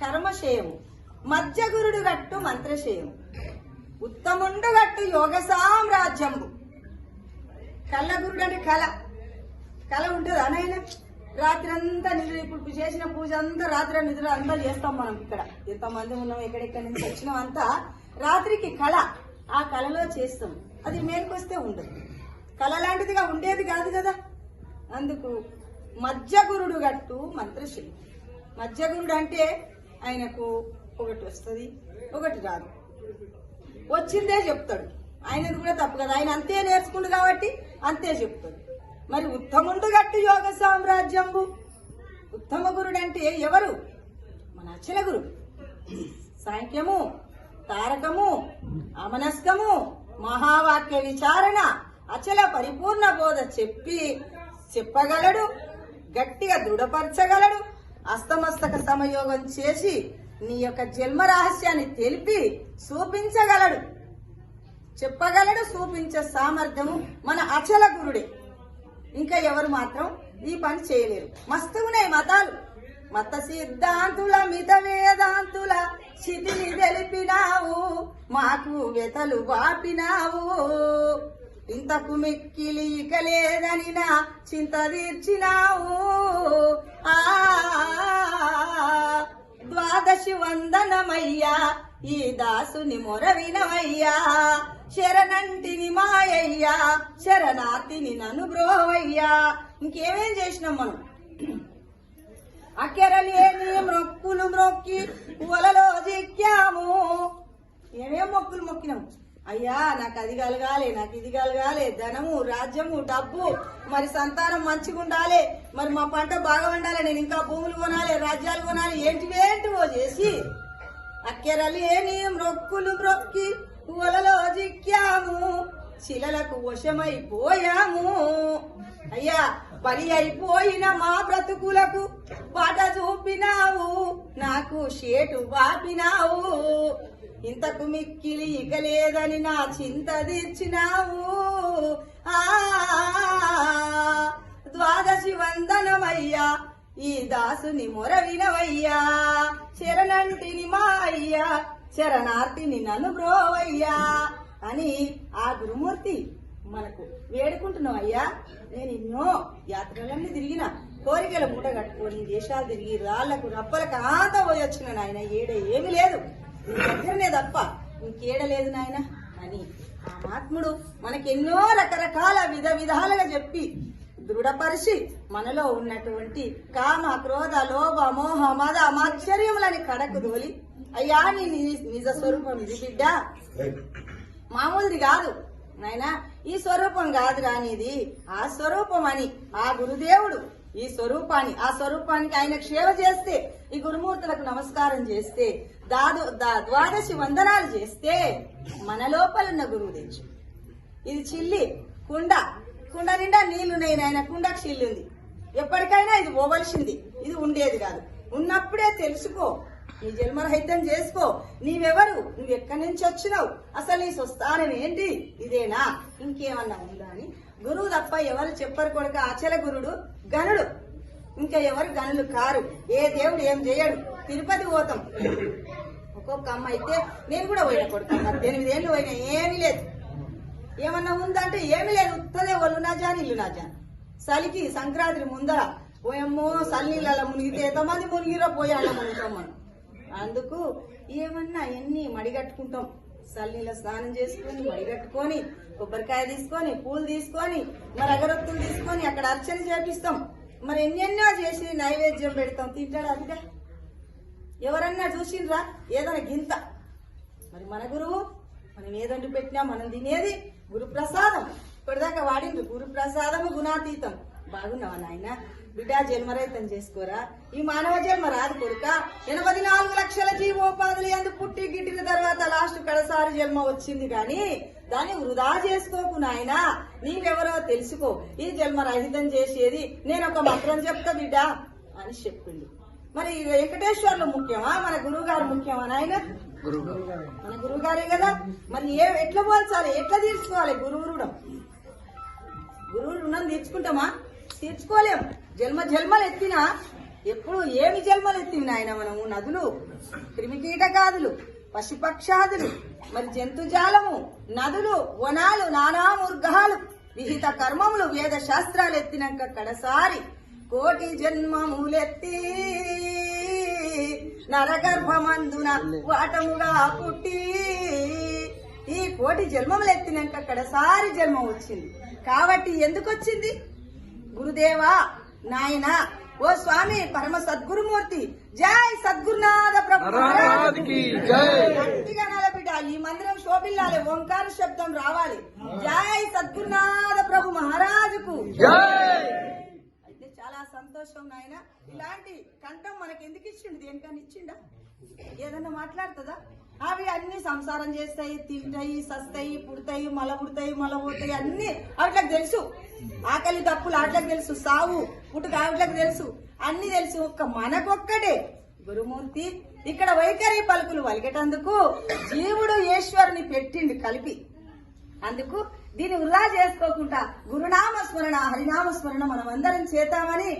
కర్మశయము, మధ్యగురుడు గట్టు మంత్రశయము, ఉత్తముండు గట్టు యోగ సామ్రాజ్యంబు. కళ్ళగురుడు అంటే కళ ఉంటుందా నాయన? రాత్రి అంతా నిద్ర, ఇప్పుడు చేసిన పూజ అంతా రాత్రి నిద్ర అంతా చేస్తాం మనం. ఇక్కడ ఎంతమంది ఉన్నాం, ఎక్కడెక్కడి నుంచి వచ్చినాం అంతా రాత్రికి కళ, ఆ కళలో చేస్తాం. అది మేలుకొస్తే ఉండదు, కళ లాంటిదిగా ఉండేది కాదు కదా. అందుకు మధ్యగురుడు గట్టు మంత్రశీలి. మధ్యగురుడు అంటే ఆయనకు ఒకటి వస్తుంది, ఒకటి రాదు. వచ్చిందే చెప్తాడు, ఆయనది కూడా తప్పు కదా, ఆయన అంతే నేర్చుకుండు కాబట్టి అంతే చెప్తాడు. మరి ఉత్తముండు గట్టు యోగ సామ్రాజ్యంబు. ఉత్తమ గురుడు అంటే ఎవరు? మన అచల గురు. సాంఖ్యము, తారకము, అమనస్కము, మహావాక్య విచారణ, అచల పరిపూర్ణ బోధ చెప్పగలడు, గట్టిగా దృఢపరచగలడు. అస్తమస్తక సమయోగం చేసి నీ యొక్క జన్మ రహస్యాన్ని తెలిపి చూపించగలడు, చెప్పగలడు, చూపించే సామర్థ్యము మన అచల గురుడే. ఇంకా ఎవరు మాత్రం ఈ పని చేయలేరు. మస్తు ఉన్నాయి మతాలు. మత సిద్ధాంతుల మిత వేదాంతుల శిథిలి తెలిపినావు, మాకు వెతలు వాపినావు. ఇంతకు మిక్కిలి ఇక లేదని నా చింత తీర్చినావు. ద్వాదశి వందనమయ్యా, ఈ దాసుని మొరవినవయ్యా. శరణంటిని మాయయ్యా, శరణార్థిని నన్ను బ్రోవయ్యా. ఇంకేమేం చేసినాం మనం? అకెరలేని మొక్కులు మొక్కి వలలో జిక్కాము. ఏమేం మొక్కులు మొక్కినాం? అయ్యా నాకు అది కలగాలి, నాకు ఇది కలగాలి, ధనము, రాజ్యము, డబ్బు, మరి సంతానం మంచిగా ఉండాలి, మరి మా పంట బాగా ఉండాలి, నేను ఇంకా భూములు కొనాలి, రాజ్యాలు కొనాలి, ఏంటివేంటివో చేసి అక్కెరలేని మొక్కులు మొక్కి వలలో జిక్కాము. శిలలకు వశమైపోయాము. అయ్యా బలి అయిపోయిన మా బ్రతుకులకు బాట చూపినావు, నాకు షేటు వాపినావు. ఇంతకు మిక్కిలి ఇక లేదని నా చింత తీర్చినావు. ద్వాదశి వందనమయ్యా, ఈ దాసుని మొర వినవయ్యా. శరణంటిని మా అయ్యా, శరణార్థిని నన్ను బ్రోవయ్యా అని ఆ గురుమూర్తి మనకు వేడుకుంటున్నాం. అయ్యా నేను ఎన్నో యాత్రలన్నీ తిరిగిన, కోరికల మూట కట్టుకొని దేశాలు తిరిగి రాళ్లకు రప్పలకు అంత పోయి వచ్చిన నాయన, ఏడ ఏమి లేదు నీ దగ్గరనే తప్ప ఇంకేడలేదు నాయన అని ఆ మహాత్ముడు మనకెన్నో రకరకాల విధాలుగా చెప్పి దృఢపరిచి మనలో ఉన్నటువంటి కామ, క్రోధ, లోభ, మోహ, మద, మాత్సర్యములని కడకు దోలి, అయ్యా నీ నిజ స్వరూపం ఇది బిడ్డ, మామూలుది కాదు నాయన, ఈ స్వరూపం కాదు రానిది ఆ స్వరూపం అని ఆ గురుదేవుడు ఈ స్వరూపాన్ని, ఆ స్వరూపానికి ఆయన సేవ చేస్తే, ఈ గురుమూర్తులకు నమస్కారం చేస్తే, ద్వాదశి వందనాలు చేస్తే మన లోపలున్న గురువు తెచ్చు. ఇది చిల్లి కుండ నిండా నీళ్లున్నాయి నాయన, కుండకు చిల్లుంది. ఎప్పటికైనా ఇది పోవలసింది, ఇది ఉండేది కాదు. ఉన్నప్పుడే తెలుసుకో, నీ జన్మరహితం చేసుకో. నీవెవరు, నువ్వెక్కడి నుంచి వచ్చినావు, అసలు నీ స్వస్థానం ఏంటి, ఇదేనా ఇంకేమన్నా ఉందా అని గురువు తప్ప ఎవరు చెప్పరు కొడుక. అచల గురుడు గనుడు, ఇంకా ఎవరు గనులు కారు. ఏ దేవుడు ఏం చేయడు. తిరుపతి పోతాం, ఒక్కొక్క అమ్మ అయితే నేను కూడా పోయిన కొడుకు, 8 ఏళ్ళు పోయినా ఏమీ లేదు. ఏమన్నా ఉందంటే ఏమీ లేదు, ఉత్తదే ఒళ్ళు నాజాని ఇల్లు నాజాని. చలికి సంక్రాంతి ముందర పోయమ్మో చల్లనీళ్ళ మునిగితే ఎంతమంది మునిగిరో పోయి అలా మునుగుతాం మనం. అందుకు ఏమన్నా ఎన్ని మడిగట్టుకుంటాం, చల్లనీళ్ళ స్నానం చేసుకొని మడిగట్టుకొని కొబ్బరికాయ తీసుకొని పూలు తీసుకొని మరి అగరొత్తులు తీసుకొని అక్కడ అర్చన చేపిస్తాం. మరి ఎన్నెన్నో చేసి నైవేద్యం పెడతాం. తింటాడా బిడ్డ? ఎవరన్నా చూసిండ్రా ఏదైనా గింత? మరి మన గురువు మనం ఏదంటూ పెట్టినా మనం తినేది గురు ప్రసాదం. ఇప్పటిదాకా వాడిండ్రు గురు ప్రసాదము గుణాతీతం. బాగున్నావా నాయన? బిడ్డ జన్మరహితం చేసుకోరా, ఈ మానవ జన్మ రాదు కొడుక. 84 లక్షల జీవోపాధులు ఎందుకు పుట్టి గిట్టిన తర్వాత లాస్ట్ కడసారి జన్మ వచ్చింది కానీ దాన్ని వృధా చేసుకోకు నాయన. నీవెవరో తెలుసుకో, ఈ జన్మ రహితం చేసేది నేను ఒక మంత్రం చెప్తా బిడ్డ అని చెప్పిండు. మరి వెంకటేశ్వర్లు ముఖ్యమా, మన గురువు గారు ముఖ్యమా నాయన? మన గురువు గారే కదా. మరి ఎట్లా పోల్చాలి, ఎట్లా తీర్చుకోవాలి గురువు రుణం? గురువు రుణం తీర్చుకుంటామా? తీర్చుకోలేం. జన్మలు ఎత్తినా ఎప్పుడు ఏమి జన్మలు ఎత్తివి నాయన మనము? నదులు, క్రిమికీటకాదులు, పశుపక్షాదులు, మరి జంతుజాలము, నదులు, వనాలు, నానా మృగాలు, విహిత కర్మములు, వేద శాస్త్రాలు ఎత్తినాక కడసారి కోటి జన్మములెత్తి నరగర్భమందున వాటముగా పుట్టి ఈ కోటి జన్మములు ఎత్తినాక కడసారి జన్మ వచ్చింది. కాబట్టి ఎందుకు వచ్చింది? గురుదేవా నాయన ఓ స్వామి పరమ సద్గురుమూర్తి జై సద్గురునాథ ప్రభు గట్టిగా బిడ్డ. ఈ మందిరం శోభిల్లాలి, ఓంకార శబ్దం రావాలి. జై సద్గురునాథ ప్రభు మహారాజుకు. అయితే చాలా సంతోషం నాయన. ఇలాంటి కంఠం మనకి ఎందుకు ఇచ్చిండు? దేనికని ఇచ్చిండా? ఏదన్నా మాట్లాడుతుందా? అవి అన్ని సంసారం చేస్తాయి, తింటాయి, సస్తాయి, పుడతాయి, మల పోతాయి, అన్ని వాటికి తెలుసు. ఆకలి తప్పులు వాటికి తెలుసు, సావు పుట్టుక వాటికి తెలుసు, అన్ని తెలుసు. ఒక్క మనకొక్కటే గురుమూర్తి ఇక్కడ వైఖరి పలుకులు వలిగేటందుకు జీవుడు ఈశ్వరుని పెట్టిండి కలిపి. అందుకు దీన్ని వృధా చేసుకోకుండా గురునామ స్మరణ, హరినామ స్మరణ మనం అందరం చేద్దామని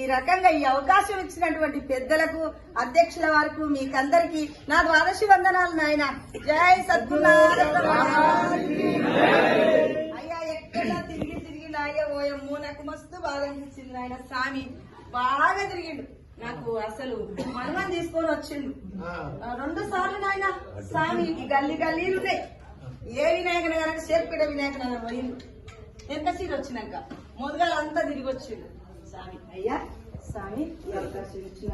ఈ రకంగా ఈ అవకాశం ఇచ్చినటువంటి పెద్దలకు, అధ్యక్షుల వరకు మీకందరికి నా ద్వాదశి వందనాలు నాయన. జై సద్గురునాథ. అయ్యా ఎక్కడ తిరిగి నాయ ఓయమ్మో నాకు మస్తు బాధ అనిపించింది నాయన. స్వామి బాగా తిరిగిండు, నాకు అసలు మనమని తీసుకొని వచ్చిండు 2 సార్లు నాయన. స్వామి గల్లీలున్నాయి. ఏ వినాయకుని కనుక చేర్పిడ వినాయకుని పోయిండు. ఎంత సీట్ వచ్చినాక మొదగాలంతా తిరిగి వచ్చిండు. స్వామి అయ్యా స్వామి ఈ అవకాశం ఇచ్చిన